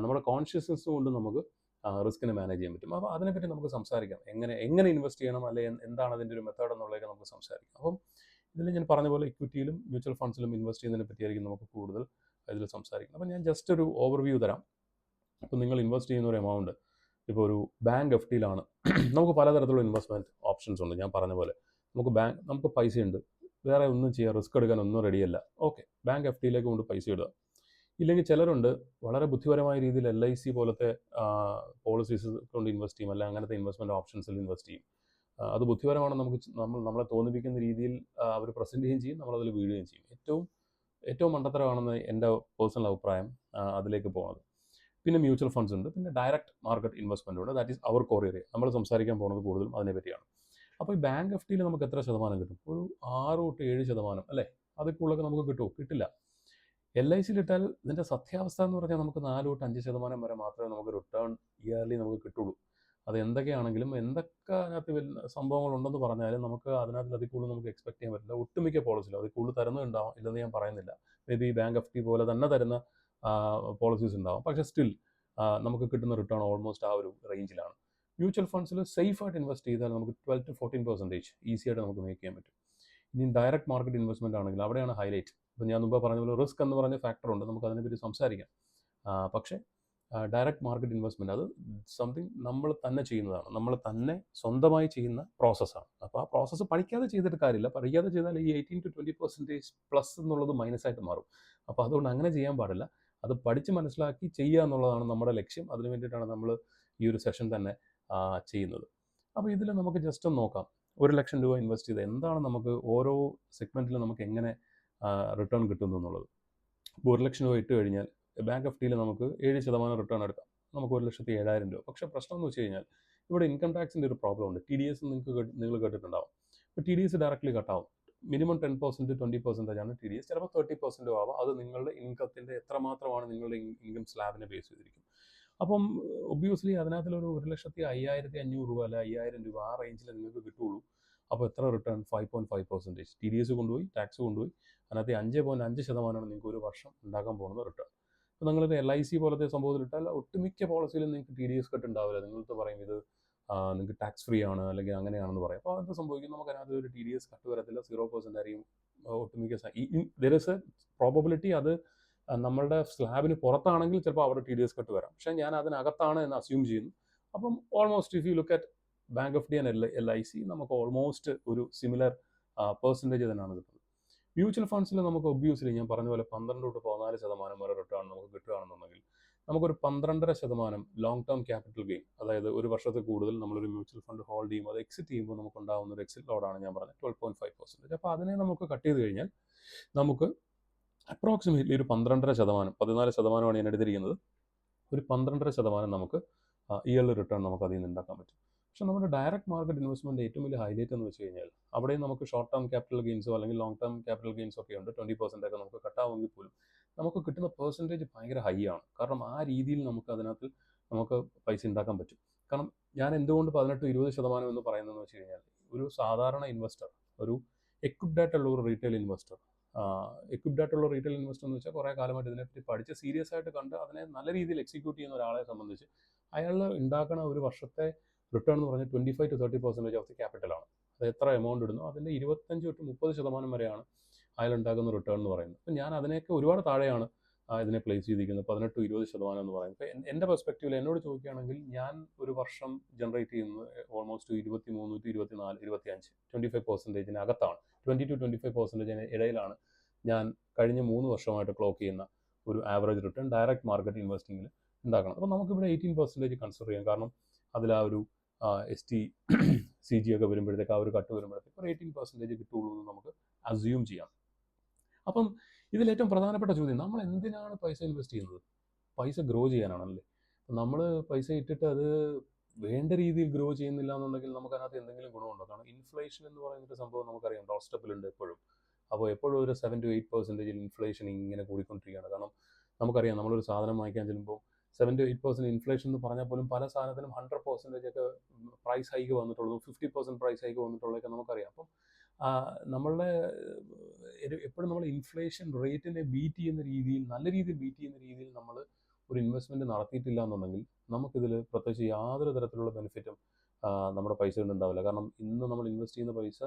Speaker 1: നമ്മുടെ കോൺഷ്യസ്നസ് കൊണ്ടും നമുക്ക് റിസ്കിനെ മാനേജ് ചെയ്യാൻ പറ്റും. അപ്പോൾ അതിനെപ്പറ്റി നമുക്ക് സംസാരിക്കാം. എങ്ങനെ ഇൻവെസ്റ്റ് ചെയ്യണം, അല്ലെങ്കിൽ എന്താണ് അതിൻ്റെ ഒരു മെത്തേഡ് എന്നുള്ളതൊക്കെ നമുക്ക് സംസാരിക്കാം. അപ്പം ഇതിൽ ഞാൻ പറഞ്ഞ പോലെ ഇക്വിറ്റിയിലും മ്യൂച്വൽ ഫണ്ട്സിലും ഇൻവെസ്റ്റ് ചെയ്യുന്നതിനെ പറ്റിയായിരിക്കും നമുക്ക് കൂടുതൽ ഇതിൽ സംസാരിക്കും. അപ്പോൾ ഞാൻ ജസ്റ്റ് ഒരു ഓവർവ്യൂ തരാം. അപ്പോൾ നിങ്ങൾ ഇൻവെസ്റ്റ് ചെയ്യുന്ന ഒരു എമൗണ്ട് ഇപ്പോൾ ഒരു ബാങ്ക് എഫ് ഡിയിലാണ്. നമുക്ക് പലതരത്തിലുള്ള ഇൻവെസ്റ്റ്മെൻറ്റ് ഓപ്ഷൻസ് ഉണ്ട്. ഞാൻ പറഞ്ഞ പോലെ നമുക്ക് പൈസയുണ്ട്, വേറെ ഒന്നും ചെയ്യാൻ റിസ്ക് എടുക്കാൻ ഒന്നും റെഡിയല്ല. ഓക്കെ, ബാങ്ക് എഫ് ഡിയിലേക്ക് കൊണ്ട് പൈസ ഇടുക. ഇല്ലെങ്കിൽ ചിലരുണ്ട് വളരെ ബുദ്ധിപരമായ രീതിയിൽ LIC പോലത്തെ പോളിസീസ് കൊണ്ട് ഇൻവെസ്റ്റ് ചെയ്യും, അല്ലെങ്കിൽ അങ്ങനത്തെ ഇൻവെസ്റ്റ്മെൻറ്റ് ഓപ്ഷൻസിൽ ഇൻവെസ്റ്റ് ചെയ്യും. അത് ബുദ്ധിപരമാണ്, നമ്മളെ തോന്നിപ്പിക്കുന്ന രീതിയിൽ അവർ പ്രസൻറ്റ് ചെയ്യുകയും ചെയ്യും, നമ്മളതിൽ വീഴുകയും ചെയ്യും. ഏറ്റവും മണ്ടത്തരമാണെന്ന് എൻ്റെ പേഴ്സണൽ അഭിപ്രായം അതിലേക്ക് പോകുന്നത്. പിന്നെ മ്യൂച്വൽ ഫണ്ട്സ് ഉണ്ട്, പിന്നെ ഡയറക്റ്റ് മാർക്കറ്റ് ഇൻവെസ്റ്റ്മെൻ്റ് ഉണ്ട്. That is our core area. നമ്മൾ സംസാരിക്കാൻ പോകുന്നത് കൂടുതലും അതിനെ പറ്റിയാണ്. അപ്പോൾ ഈ ബാങ്ക് എഫ് ഡിയിൽ നമുക്ക് എത്ര ശതമാനം കിട്ടും? ഒരു 6-7%, അല്ലേ? അതിൽ കൂടുതലൊക്കെ നമുക്ക് കിട്ടുമോ? കിട്ടില്ല. LICയിൽ ഇട്ടാൽ ഇതിൻ്റെ സത്യാവസ്ഥ എന്ന് പറഞ്ഞാൽ നമുക്ക് 4-5% വരെ മാത്രമേ നമുക്ക് റിട്ടേൺ ഇയർലി നമുക്ക് കിട്ടുള്ളൂ. അത് എന്തൊക്കെയാണെങ്കിലും എന്തൊക്കെ അതിനകത്ത് സംഭവങ്ങളുണ്ടെന്ന് പറഞ്ഞാലും നമുക്ക് അതിനകത്ത് അതിൽ കൂടുതൽ നമുക്ക് എക്സ്പെക്ട് ചെയ്യാൻ പറ്റില്ല. ഒട്ടുമിക്ക പോളിസിയിലും അതിൽ കൂടുതൽ തരുന്നുണ്ടാവും, ഇല്ലെന്ന് ഞാൻ പറയുന്നില്ല. May be bank F D പോലെ തന്നെ തരുന്ന പോളിസീസ് ഉണ്ടാവും. പക്ഷേ സ്റ്റിൽ നമുക്ക് കിട്ടുന്ന റിട്ടേൺ ഓൾമോസ്റ്റ് ആ ഒരു റേഞ്ചിലാണ്. മ്യൂച്വൽ ഫണ്ട്സിൽ സേഫായിട്ട് ഇൻവെസ്റ്റ് ചെയ്താൽ നമുക്ക് 12-14% ഈസി ആയിട്ട് നമുക്ക് മേക്ക് ചെയ്യാൻ പറ്റും. ഇനി ഡയറക്റ്റ് മാർക്കറ്റ് ഇൻവെസ്റ്റ്മെൻറ്റ് ആണെങ്കിൽ അവിടെയാണ് ഹൈലൈറ്റ്. ഇപ്പോൾ ഞാൻ മുമ്പ് പറഞ്ഞ പോലെ റിസ്ക് എന്ന് പറഞ്ഞ ഫാക്ടറുണ്ട്, നമുക്ക് അതിനെപ്പറ്റി സംസാരിക്കാം. പക്ഷേ ഡയറക്റ്റ് മാർക്കറ്റ് ഇൻവെസ്റ്റ്മെൻറ്റ് അത് സംതിങ് നമ്മൾ തന്നെ ചെയ്യുന്നതാണ്, നമ്മൾ തന്നെ സ്വന്തമായി ചെയ്യുന്ന പ്രോസസ്സാണ്. അപ്പോൾ ആ പ്രോസസ്സ് പഠിക്കാതെ ചെയ്തിട്ട് കാര്യമില്ല. പഠിക്കാതെ ചെയ്താൽ ഈ 18-20% പ്ലസ് എന്നുള്ളത് മൈനസായിട്ട് മാറും. അപ്പോൾ അതുകൊണ്ട് അങ്ങനെ ചെയ്യാൻ പാടില്ല. അത് പഠിച്ച് മനസ്സിലാക്കി ചെയ്യുക എന്നുള്ളതാണ് നമ്മുടെ ലക്ഷ്യം. അതിന് വേണ്ടിയിട്ടാണ് നമ്മൾ ഈ ഒരു സെഷൻ തന്നെ ചെയ്യുന്നത്. അപ്പോൾ ഇതിൽ നമുക്ക് ജസ്റ്റ് ഒന്ന് നോക്കാം. 1,00,000 രൂപ ഇൻവെസ്റ്റ് ചെയ്ത് എന്താണ് നമുക്ക് ഓരോ സെഗ്മെൻറ്റിലും നമുക്ക് എങ്ങനെ റിട്ടേൺ കിട്ടുന്നു എന്നുള്ളത്. ഇപ്പോൾ 1,00,000 രൂപ ഇട്ട് കഴിഞ്ഞാൽ ബാങ്ക് എഫ് ഡിയിൽ നമുക്ക് 7% റിട്ടേൺ എടുക്കാം. നമുക്ക് 1,07,000 രൂപ. പക്ഷേ പ്രശ്നം എന്ന് വെച്ച് കഴിഞ്ഞാൽ ഇവിടെ ഇൻകം ടാക്സിൻ്റെ ഒരു പ്രോബ്ലം ഉണ്ട്. TDS നിങ്ങൾ കേട്ടിട്ടുണ്ടാവും. ഇപ്പോൾ TDS ഡയറക്റ്റ്ലി കട്ടാവും. മിനിമം 10%-20% ആണ് TDS. ചിലപ്പോൾ 30% ആവാം. അത് നിങ്ങളുടെ ഇൻകത്തിൻ്റെ എത്രമാത്രമാണ് നിങ്ങളുടെ ഇൻകം സ്ലാബിനെ ബേസ് ചെയ്തിരിക്കും. അപ്പം ഒബ്വിയസ്ലി അതിനകത്തിലൊരു 1,05,500 രൂപ അല്ല 5,000 രൂപ ആ റേഞ്ചിൽ നിങ്ങൾക്ക് കിട്ടുള്ളൂ. അപ്പോൾ എത്ര റിട്ടേൺ? 5.5%. TDS കൊണ്ടുപോയി, ടാക്സ് കൊണ്ടുപോയി, അതിനകത്ത് 5.5% നിങ്ങൾക്ക് ഒരു വർഷം ഉണ്ടാക്കാൻ പോകുന്നത് റിട്ടേൺ. ഇപ്പോൾ നിങ്ങളൊരു LIC പോലത്തെ സംഭവത്തിലിട്ടാൽ ഒട്ടുമിക്ക പോളിസിയിലും നിങ്ങൾക്ക് TDS കട്ട് ഉണ്ടാവില്ല. നിങ്ങൾക്ക് പറയും ഇത് നിങ്ങൾക്ക് ടാക്സ് ഫ്രീ ആണ് അല്ലെങ്കിൽ അങ്ങനെയാണെന്ന് പറയും. അപ്പോൾ അത് സംഭവിക്കും, നമുക്ക് അതിനകത്ത് ഒരു TDS കട്ട് വരത്തില്ല, 0% ആയിരിക്കും ഒട്ടുമിക്ക. ദർ ഇസ് എ പ്രോബബിലിറ്റി അത് നമ്മളുടെ സ്ലാബിന് പുറത്താണെങ്കിൽ ചിലപ്പോൾ അവിടെ TDS കട്ട് വരാം. പക്ഷേ ഞാൻ അതിനകത്താണ് എന്ന് അസ്യൂം ചെയ്യുന്നു. അപ്പം almost if you look at bank F D and LIC നമുക്ക് ഓൾമോസ്റ്റ് ഒരു സിമിലർ പെർസെൻറ്റേജ് തന്നെയാണ് കിട്ടുന്നത്. മ്യൂച്വൽ ഫണ്ട്സിൽ നമുക്ക് ഒബ്വിയസ്ലി ഞാൻ പറഞ്ഞ പോലെ 12-14% വരെ റിട്ടേൺ നമുക്ക് കിട്ടുകയാണെന്നുണ്ടെങ്കിൽ നമുക്കൊരു 12.5% ലോങ് ടേം ക്യാപിറ്റൽ ഗെയിൻ, അതായത് ഒരു വർഷത്തിൽ കൂടുതൽ നമ്മളൊരു മ്യൂച്വൽ ഫണ്ട് ഹോൾഡ് ചെയ്യുമ്പോൾ അത് എക്സിറ്റ് ചെയ്യുമ്പോൾ നമുക്കുണ്ടാകുന്ന ഒരു എക്സിറ്റ് ലോഡാണ് ഞാൻ പറഞ്ഞത് 12.5%. അപ്പോൾ അതിനെ നമുക്ക് കട്ട് ചെയ്ത് കഴിഞ്ഞാൽ നമുക്ക് അപ്രോക്സിമേറ്റ്ലി ഒരു 12.5%, 14% ഞാൻ എടുത്തിരിക്കുന്നത്, ഒരു 12.5% നമുക്ക് ഇയർലി റിട്ടേൺ നമുക്ക് അതിൽ നിന്ന് ഉണ്ടാക്കാൻ പറ്റും. പക്ഷേ നമ്മുടെ ഡയറക്റ്റ് മാർക്കറ്റ് ഇൻവെസ്റ്റ്മെൻറ്റ് ഏറ്റവും വലിയ ഹൈലൈറ്റ് എന്ന് വെച്ച് കഴിഞ്ഞാൽ അവിടെയും നമുക്ക് ഷോർട്ട് ടേം ക്യാപിറ്റൽ ഗെയിൻസോ അല്ലെങ്കിൽ ലോങ് ടേം ക്യാപിറ്റൽ ഗെയിൻസോ ഒക്കെ ഉണ്ട്. 20% ഒക്കെ നമുക്ക് കട്ടാവുമെങ്കിൽ പോലും നമുക്ക് കിട്ടുന്ന പെർസെൻറ്റേജ് ഭയങ്കര ഹൈ ആണ്. കാരണം ആ രീതിയിൽ നമുക്ക് അതിനകത്ത് നമുക്ക് പൈസ ഉണ്ടാക്കാൻ പറ്റും. കാരണം ഞാൻ എന്തുകൊണ്ട് 18-20% എന്ന് പറയുന്നതെന്ന് വെച്ച് കഴിഞ്ഞാൽ ഒരു സാധാരണ ഇൻവെസ്റ്റർ, ഒരു എക്വിപ്ഡ് ആയിട്ടുള്ള ഒരു റീറ്റെയിൽ ഇൻവെസ്റ്റർ, എന്ന് വെച്ചാൽ കുറേ കാലമായിട്ട് ഇതിനെപ്പറ്റി പഠിച്ച് സീരിയസ് ആയിട്ട് കണ്ട് അതിനെ നല്ല രീതിയിൽ എക്സിക്യൂട്ട് ചെയ്യുന്ന ഒരാളെ സംബന്ധിച്ച് അയാൾ ഉണ്ടാക്കണ ഒരു വർഷത്തെ റിട്ടേൺ എന്ന് പറഞ്ഞാൽ 25-30% ഓഫ് ദി ക്യാപിറ്റലാണ്. അത് എത്ര എമൗണ്ട് ഇടുന്നു അതിൻ്റെ 25-30% വരെയാണ് അയാൾ ഉണ്ടാക്കുന്ന റിട്ടേൺ എന്ന് പറയുന്നത്. അപ്പം ഞാൻ അതിനെയൊക്കെ ഒരുപാട് താഴെയാണ് ഇതിനെ പ്ലേസ് ചെയ്തിരിക്കുന്നത്, 18-20% എന്ന് പറയുന്നത്. ഇപ്പം എൻ്റെ പെർസ്പെക്റ്റീവിൽ എന്നോട് ചോദിക്കുകയാണെങ്കിൽ ഞാൻ ഒരു വർഷം ജനറേറ്റ് ചെയ്യുന്നത് ഓൾമോസ്റ്റ് 23-24-25 25% അകത്താണ്. 20-25% ഇടയിലാണ് ഞാൻ കഴിഞ്ഞ 3 വർഷമായിട്ട് ക്ലോക്ക് ചെയ്യുന്ന ഒരു ആവറേജ് റിട്ടേൺ ഡയറക്റ്റ് മാർക്കറ്റ് ഇൻവെസ്റ്റിങ്ങിൽ ഉണ്ടാക്കണം. അപ്പോൾ നമുക്കിവിടെ 18% കൺസിഡർ ചെയ്യാം. കാരണം അതിൽ ആ ഒരു ST CG ഒക്കെ വരുമ്പോഴത്തേക്ക് ആ ഒരു കട്ട് വരുമ്പോഴത്തേക്ക് ഒരു 18% കിട്ടുള്ളൂ എന്ന് നമുക്ക് അസ്യൂം ചെയ്യാം. അപ്പം ഇതിലേറ്റവും പ്രധാനപ്പെട്ട ചോദ്യം, നമ്മൾ എന്തിനാണ് പൈസ ഇൻവെസ്റ്റ് ചെയ്യുന്നത്? പൈസ ഗ്രോ ചെയ്യാനാണല്ലേ. നമ്മൾ പൈസ ഇട്ടിട്ട് അത് വേണ്ട രീതിയിൽ ഗ്രോ ചെയ്യുന്നില്ല എന്നുണ്ടെങ്കിൽ നമുക്ക് അതിനകത്ത് എന്തെങ്കിലും ഗുണമുണ്ടോ? കാരണം ഇൻഫ്ലേഷൻ എന്ന് പറയുന്നൊരു സംഭവം നമുക്കറിയാം, ഡോർ സ്റ്റെപ്പിലുണ്ട് എപ്പോഴും. അപ്പോൾ എപ്പോഴും ഒരു 7-8% ഇൻഫ്ലേഷൻ ഇങ്ങനെ കൂടിക്കൊണ്ടിരിക്കുകയാണ്. കാരണം നമുക്കറിയാം നമ്മളൊരു സാധനം വാങ്ങിക്കാൻ ചെല്ലുമ്പോൾ 7-8% ഇൻഫ്ലേഷൻ എന്ന് പറഞ്ഞാൽ പോലും പല സാധനത്തിനും 100% ഒക്കെ പ്രൈസ് ഹൈക്ക് വന്നിട്ടുള്ളതും 50% പ്രൈസ് ഹൈക്ക് വന്നിട്ടുള്ളതൊക്കെ നമുക്കറിയാം. അപ്പം നമ്മളുടെ എപ്പോഴും നമ്മൾ ഇൻഫ്ലേഷൻ റേറ്റിനെ ബീറ്റ് ചെയ്യുന്ന രീതിയിൽ, നല്ല രീതിയിൽ ബീറ്റ് ചെയ്യുന്ന രീതിയിൽ നമ്മൾ ഒരു ഇൻവെസ്റ്റ്മെൻറ്റ് നടത്തിയിട്ടില്ല എന്നുണ്ടെങ്കിൽ നമുക്കിതിൽ പ്രത്യേകിച്ച് യാതൊരു തരത്തിലുള്ള ബെനിഫിറ്റും നമ്മുടെ പൈസ കൊണ്ടുണ്ടാവില്ല. കാരണം ഇന്ന് നമ്മൾ ഇൻവെസ്റ്റ് ചെയ്യുന്ന പൈസ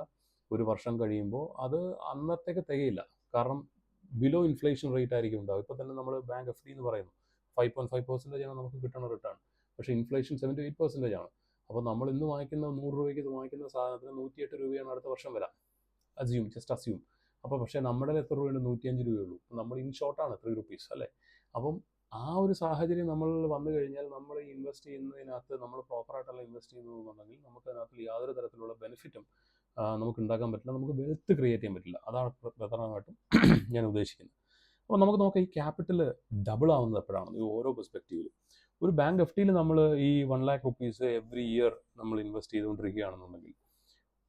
Speaker 1: ഒരു വർഷം കഴിയുമ്പോൾ അത് അന്നത്തേക്ക് തികയില്ല. കാരണം ബിലോ ഇൻഫ്ലേഷൻ റേറ്റ് ആയിരിക്കും ഉണ്ടാവും. ഇപ്പോൾ തന്നെ നമ്മൾ ബാങ്ക് FD എന്ന് പറയുന്നു 5.5% ആണ് നമുക്ക് കിട്ടുന്ന റിട്ടേൺ. പക്ഷേ ഇൻഫ്ലേഷൻ 7-8% ആണ്. അപ്പോൾ നമ്മൾ ഇന്ന് വാങ്ങിക്കുന്ന 100 രൂപയ്ക്ക് വാങ്ങിക്കുന്ന സാധനത്തിന് 108 രൂപയാണ് അടുത്ത വർഷം വരാം. Just assume. അപ്പോൾ പക്ഷേ നമ്മുടെ എത്ര രൂപയുണ്ട്? 105 രൂപയുള്ളൂ. നമ്മൾ ഇൻ ഷോർട്ടാണ് 3 റുപ്പീസ് അല്ലേ. അപ്പം ആ ഒരു സാഹചര്യം നമ്മൾ വന്നു കഴിഞ്ഞാൽ നമ്മൾ ഇൻവെസ്റ്റ് ചെയ്യുന്നതിനകത്ത് നമ്മൾ പ്രോപ്പറായിട്ടല്ല ഇൻവെസ്റ്റ് ചെയ്യുന്നതെന്നുണ്ടെങ്കിൽ നമുക്ക് അതിനകത്ത് യാതൊരു തരത്തിലുള്ള ബെനിഫിറ്റും നമുക്ക് ഉണ്ടാക്കാൻ പറ്റില്ല, നമുക്ക് വെൽത്ത് ക്രിയേറ്റ് ചെയ്യാൻ പറ്റില്ല. അതാണ് പ്രധാനമായിട്ടും ഞാൻ ഉദ്ദേശിക്കുന്നത്. അപ്പോൾ നമുക്ക് നോക്കാം ഈ ക്യാപിറ്റൽ ഡബിൾ ആവുന്നത് എപ്പോഴാണ് ഈ ഓരോ പെർസ്പെക്റ്റീവിലും. ഒരു ബാങ്ക് FDയിൽ നമ്മൾ ഈ 1 lakh റുപ്പീസ് എവറി ഇയർ നമ്മൾ ഇൻവെസ്റ്റ് ചെയ്തുകൊണ്ടിരിക്കുകയാണെന്നുണ്ടെങ്കിൽ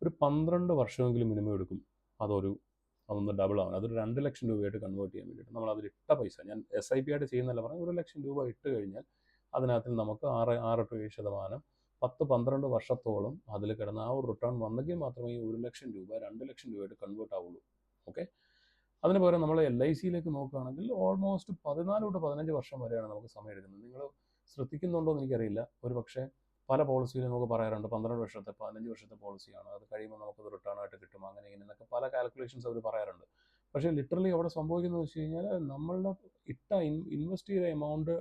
Speaker 1: ഒരു 12 വർഷമെങ്കിലും മിനിമം എടുക്കും അതൊന്ന് ഡബിൾ ആവാൻ. അതൊരു 2 ലക്ഷം രൂപയായിട്ട് കൺവേർട്ട് ചെയ്യാൻ വേണ്ടിയിട്ട് നമ്മൾ അതിലിട്ട പൈസ, ഞാൻ SIP ആയിട്ട് ചെയ്യുന്നതല്ല പറഞ്ഞാൽ, 1 ലക്ഷം രൂപ ഇട്ട് കഴിഞ്ഞാൽ അതിനകത്ത് നമുക്ക് 6-7% 10-12 വർഷത്തോളം അതിൽ കിടന്ന ആ ഒരു റിട്ടേൺ വന്നെങ്കിൽ മാത്രമേ ഈ 1 ലക്ഷം രൂപ 2 ലക്ഷം രൂപയായിട്ട് കൺവേർട്ട് ആവുള്ളൂ. ഓക്കെ. അതിന് പകരം നമ്മൾ LICയിലേക്ക് നോക്കുകയാണെങ്കിൽ ഓൾമോസ്റ്റ് 14-15 വർഷം വരെയാണ് നമുക്ക് സമയം എടുക്കുന്നത്. നിങ്ങൾ ശ്രദ്ധിക്കുന്നുണ്ടോ എന്ന് എനിക്കറിയില്ല. ഒരു പക്ഷേ പല പോളിസിയിലും നമുക്ക് പറയാറുണ്ട് 12 വർഷത്തെ 15 വർഷത്തെ പോളിസിയാണ്, അത് കഴിയുമ്പോൾ നമുക്കത് റിട്ടേൺ ആയിട്ട് കിട്ടും, അങ്ങനെ ഇങ്ങനെ എന്നൊക്കെ പല കാൽക്കുലേഷൻസ് അവർ പറയാറുണ്ട്. പക്ഷേ ലിറ്ററലി അവിടെ സംഭവിക്കുന്നത് വെച്ച് കഴിഞ്ഞാൽ നമ്മളുടെ ഇൻവെസ്റ്റ് ചെയ്ത എമൗണ്ട്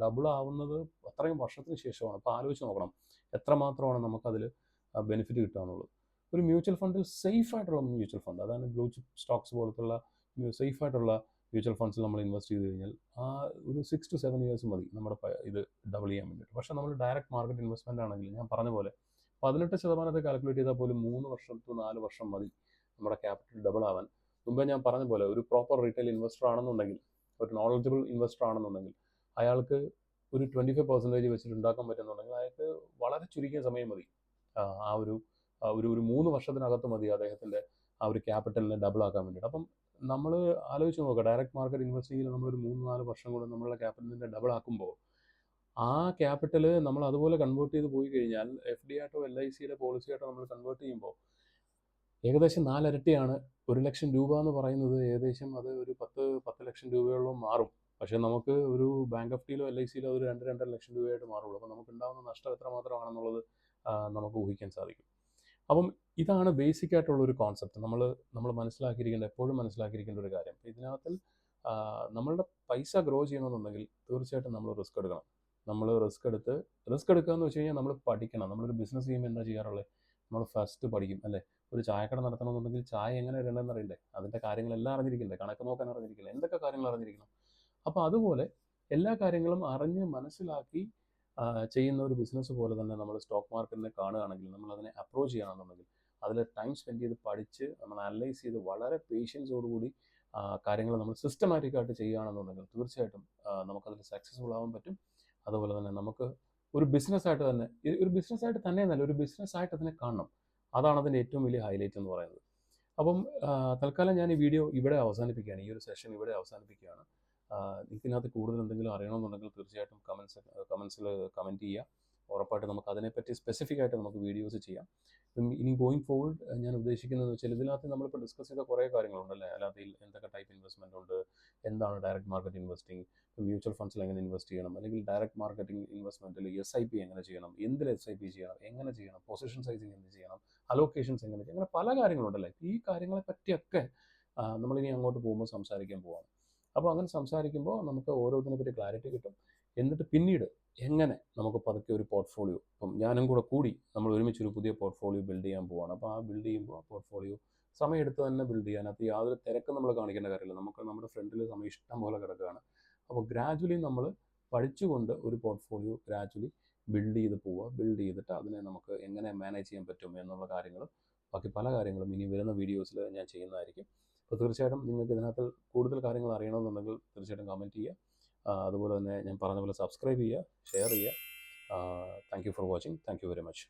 Speaker 1: ഡബിൾ ആവുന്നത് അത്രയും വർഷത്തിന് ശേഷമാണ്. അപ്പോൾ ആലോചിച്ച് നോക്കണം എത്രമാത്രമാണ് നമുക്കതിൽ ബെനിഫിറ്റ് കിട്ടുക എന്നുള്ളത്. ഒരു മ്യൂച്വൽ ഫണ്ടിൽ സേഫ് ആയിട്ടുള്ള മ്യൂച്വൽ ഫണ്ട്, അതാണ് ബ്ലൂ ചിപ്പ് സ്റ്റോക്സ് പോലത്തുള്ള സേഫ് ആയിട്ടുള്ള മ്യൂച്വൽ ഫണ്ട്സിൽ നമ്മൾ ഇൻവെസ്റ്റ് ചെയ്ത് കഴിഞ്ഞാൽ ആ ഒരു 6-7 ഇയേഴ്സ് മതി നമ്മുടെ ഇത് ഡബിൾ ചെയ്യാൻ വേണ്ടിയിട്ട്. പക്ഷേ നമ്മൾ ഡയറക്റ്റ് മാർക്കറ്റ് ഇൻവെസ്റ്റ്മെൻ്റ് ആണെങ്കിൽ ഞാൻ പറഞ്ഞ പോലെ 18% കാൽക്കുലേറ്റ് ചെയ്താൽ പോലും 3-4 വർഷം മതി നമ്മുടെ ക്യാപിറ്റൽ ഡബിൾ ആവാൻ. മുമ്പേ ഞാൻ പറഞ്ഞ പോലെ ഒരു പ്രോപ്പർ റീറ്റെയിൽ ഇൻവെസ്റ്റർ ആണെന്നുണ്ടെങ്കിൽ, ഒരു നോളജബിൾ ഇൻവെസ്റ്റർ ആണെന്നുണ്ടെങ്കിൽ അയാൾക്ക് ഒരു 25% വെച്ചിട്ട് ഉണ്ടാക്കാൻ പറ്റുന്നുണ്ടെങ്കിൽ അയാൾക്ക് വളരെ ചുരുങ്ങിയ സമയം മതി. ആ ഒരു 3 വർഷത്തിനകത്ത് മതി അദ്ദേഹത്തിൻ്റെ ആ ഒരു ക്യാപിറ്റലിനെ ഡബിൾ ആക്കാൻ വേണ്ടിയിട്ട്. അപ്പം നമ്മൾ ആലോചിച്ച് നോക്കുക, ഡയറക്റ്റ് മാർക്കറ്റ് ഇൻവെസ്റ്റിങ്ങിൽ നമ്മളൊരു 3-4 വർഷം കൊണ്ട് നമ്മളുടെ ക്യാപിറ്റലിനെ ഡബിൾ ആക്കുമ്പോൾ ആ ക്യാപിറ്റൽ നമ്മൾ അതുപോലെ കൺവേർട്ട് ചെയ്ത് പോയി കഴിഞ്ഞാൽ FD ആയിട്ടോ LICയുടെ പോളിസി ആയിട്ടോ നമ്മൾ കൺവേർട്ട് ചെയ്യുമ്പോൾ ഏകദേശം 4 ഇരട്ടിയാണ്. 1 ലക്ഷം രൂപ എന്ന് പറയുന്നത് ഏകദേശം അത് ഒരു 10 ലക്ഷം രൂപയോളം മാറും. പക്ഷേ നമുക്ക് ഒരു ബാങ്ക് FDയിലോ LICയിലോ ഒരു 2-2.5 ലക്ഷം രൂപയായിട്ട് മാറുള്ളൂ. അപ്പോൾ നമുക്ക് ഉണ്ടാകുന്ന നഷ്ടം എത്രമാത്രമാണെന്നുള്ളത് നമുക്ക് ഊഹിക്കാൻ സാധിക്കും. അപ്പം ഇതാണ് ബേസിക് ആയിട്ടുള്ള ഒരു കോൺസെപ്റ്റ്. നമ്മൾ മനസ്സിലാക്കിയിരിക്കേണ്ട, എപ്പോഴും മനസ്സിലാക്കിയിരിക്കേണ്ട ഒരു കാര്യം. ഇതിനകത്തിൽ നമ്മളുടെ പൈസ ഗ്രോ ചെയ്യണമെന്നുണ്ടെങ്കിൽ തീർച്ചയായിട്ടും നമ്മൾ റിസ്ക് എടുക്കണം. നമ്മൾ റിസ്ക് എടുക്കുക എന്ന് വെച്ച് കഴിഞ്ഞാൽ നമ്മൾ പഠിക്കണം. നമ്മളൊരു ബിസിനസ് ചെയ്യുമ്പോൾ എന്താ ചെയ്യാറുള്ളത്? നമ്മൾ ഫസ്റ്റ് പഠിക്കും അല്ലേ. ഒരു ചായക്കട നടത്തണമെന്നുണ്ടെങ്കിൽ ചായ എങ്ങനെ ഇടണമെന്ന് അറിയണ്ടേ, അതിൻ്റെ കാര്യങ്ങളെല്ലാം അറിഞ്ഞിരിക്കണ്ടേ, കണക്ക് നോക്കാൻ അറിഞ്ഞിരിക്കില്ല, എന്തൊക്കെ കാര്യങ്ങൾ അറിഞ്ഞിരിക്കണം. അപ്പോൾ അതുപോലെ എല്ലാ കാര്യങ്ങളും അറിഞ്ഞ് മനസ്സിലാക്കി ചെയ്യുന്ന ഒരു ബിസിനസ് പോലെ തന്നെ നമ്മൾ സ്റ്റോക്ക് മാർക്കറ്റിനെ കാണുകയാണെങ്കിൽ, നമ്മൾ അതിനെ അപ്രോച്ച് ചെയ്യുകയാണെന്നുണ്ടെങ്കിൽ, അതിൽ ടൈം സ്പെൻഡ് ചെയ്ത് പഠിച്ച് നമ്മൾ അനലൈസ് ചെയ്ത് വളരെ പേഷ്യൻസോടുകൂടി കാര്യങ്ങൾ നമ്മൾ സിസ്റ്റമാറ്റിക്കായിട്ട് ചെയ്യുകയാണെന്നുണ്ടെങ്കിൽ തീർച്ചയായിട്ടും നമുക്കതിൽ സക്സസ്ഫുൾ ആവാൻ പറ്റും. അതുപോലെ തന്നെ നമുക്ക് ഒരു ബിസിനസ്സായിട്ട് തന്നെ, ഒരു ബിസിനസ്സായിട്ട് തന്നെ എന്നല്ല, ഒരു ബിസിനസ്സായിട്ട് അതിനെ കാണണം. അതാണ് അതിൻ്റെ ഏറ്റവും വലിയ ഹൈലൈറ്റ് എന്ന് പറയുന്നത്. അപ്പം തൽക്കാലം ഞാൻ ഈ വീഡിയോ ഇവിടെ അവസാനിപ്പിക്കുകയാണ്, ഈ ഒരു സെഷൻ ഇവിടെ അവസാനിപ്പിക്കുകയാണ്. ഇതിനകത്ത് കൂടുതൽ എന്തെങ്കിലും അറിയണമെന്നുണ്ടെങ്കിൽ തീർച്ചയായിട്ടും കമൻസിൽ കമൻറ്റ് ചെയ്യുക. ഉറപ്പായിട്ട് നമുക്ക് അതിനെപ്പറ്റി സ്പെസിഫിക് ആയിട്ട് നമുക്ക് വീഡിയോസ് ചെയ്യാം. ഇനി ഗോയിങ് ഫോർവേഡ് ഞാൻ ഉദ്ദേശിക്കുന്നതെന്ന് വെച്ചാൽ, ഇതിനകത്ത് നമ്മളിപ്പോൾ ഡിസ്കസ് ചെയ്ത കുറേ കാര്യങ്ങളുണ്ടല്ലേ. അതിനകത്ത് എന്തൊക്കെ ടൈപ്പ് ഇൻവെസ്റ്റ്മെൻ്റ് ഉണ്ട്, എന്താണ് ഡയറക്റ്റ് മാർക്കറ്റ് ഇൻവെസ്റ്റിംഗ്, മ്യൂച്വൽ ഫണ്ട്സിൽ എങ്ങനെ ഇൻവെസ്റ്റ് ചെയ്യണം, അല്ലെങ്കിൽ ഡയറക്റ്റ് മാർക്കറ്റിംഗ് ഇൻവെസ്റ്റ്മെൻറ്റിൽ SIP എങ്ങനെ ചെയ്യണം, എന്തിൽ SIP ചെയ്യണം, എങ്ങനെ ചെയ്യണം, പൊസിഷൻ സൈസിങ് എന്ത് ചെയ്യണം, അലോക്കേഷൻസ് എങ്ങനെ ചെയ്യണം, അങ്ങനെ പല കാര്യങ്ങളുണ്ടല്ലേ. ഈ കാര്യങ്ങളെ പറ്റിയൊക്കെ നമ്മളിനി അങ്ങോട്ട് പോകുമ്പോൾ സംസാരിക്കാൻ പോവാണ്. അപ്പോൾ അങ്ങനെ സംസാരിക്കുമ്പോൾ നമുക്ക് ഓരോന്നിനെ പറ്റി ക്ലാരിറ്റി കിട്ടും. എന്നിട്ട് പിന്നീട് എങ്ങനെ നമുക്ക് പതുക്കെ ഒരു പോർട്ട്ഫോളിയോ, ഇപ്പം ഞാനും കൂടി നമ്മൾ ഒരുമിച്ചൊരു പുതിയ പോർട്ട്ഫോളിയോ ബിൽഡ് ചെയ്യാൻ പോവാണ്. അപ്പോൾ ആ ബിൽഡ് ചെയ്യുമ്പോൾ ആ പോർട്ട്ഫോളിയോ സമയമെടുത്ത് തന്നെ ബിൽഡ് ചെയ്യാൻ, അത് യാതൊരു തിരക്കും നമ്മൾ കാണിക്കേണ്ട കാര്യമില്ല. നമുക്ക് നമ്മുടെ ഫ്രണ്ടിൽ സമയം ഇഷ്ടം പോലെ കിടക്കുകയാണ്. അപ്പോൾ ഗ്രാജുവലി നമ്മൾ പഠിച്ചുകൊണ്ട് ഒരു പോർട്ട്ഫോളിയോ ഗ്രാജുവലി ബിൽഡ് ചെയ്ത് പോവുക. ബിൽഡ് ചെയ്തിട്ട് അതിനെ നമുക്ക് എങ്ങനെ മാനേജ് ചെയ്യാൻ പറ്റും എന്നുള്ള കാര്യങ്ങളും ബാക്കി പല കാര്യങ്ങളും ഇനി വരുന്ന വീഡിയോസിൽ ഞാൻ ചെയ്യുന്നതായിരിക്കും. അപ്പോൾ തീർച്ചയായിട്ടും നിങ്ങൾക്ക് ഇതിനകത്ത് കൂടുതൽ കാര്യങ്ങൾ അറിയണമെന്നുണ്ടെങ്കിൽ തീർച്ചയായിട്ടും കമൻറ്റ് ചെയ്യുക. അതുപോലെ തന്നെ ഞാൻ പറഞ്ഞ പോലെ സബ്സ്ക്രൈബ് ചെയ്യുക, ഷെയർ ചെയ്യുക. Thank you for watching. Thank you very much.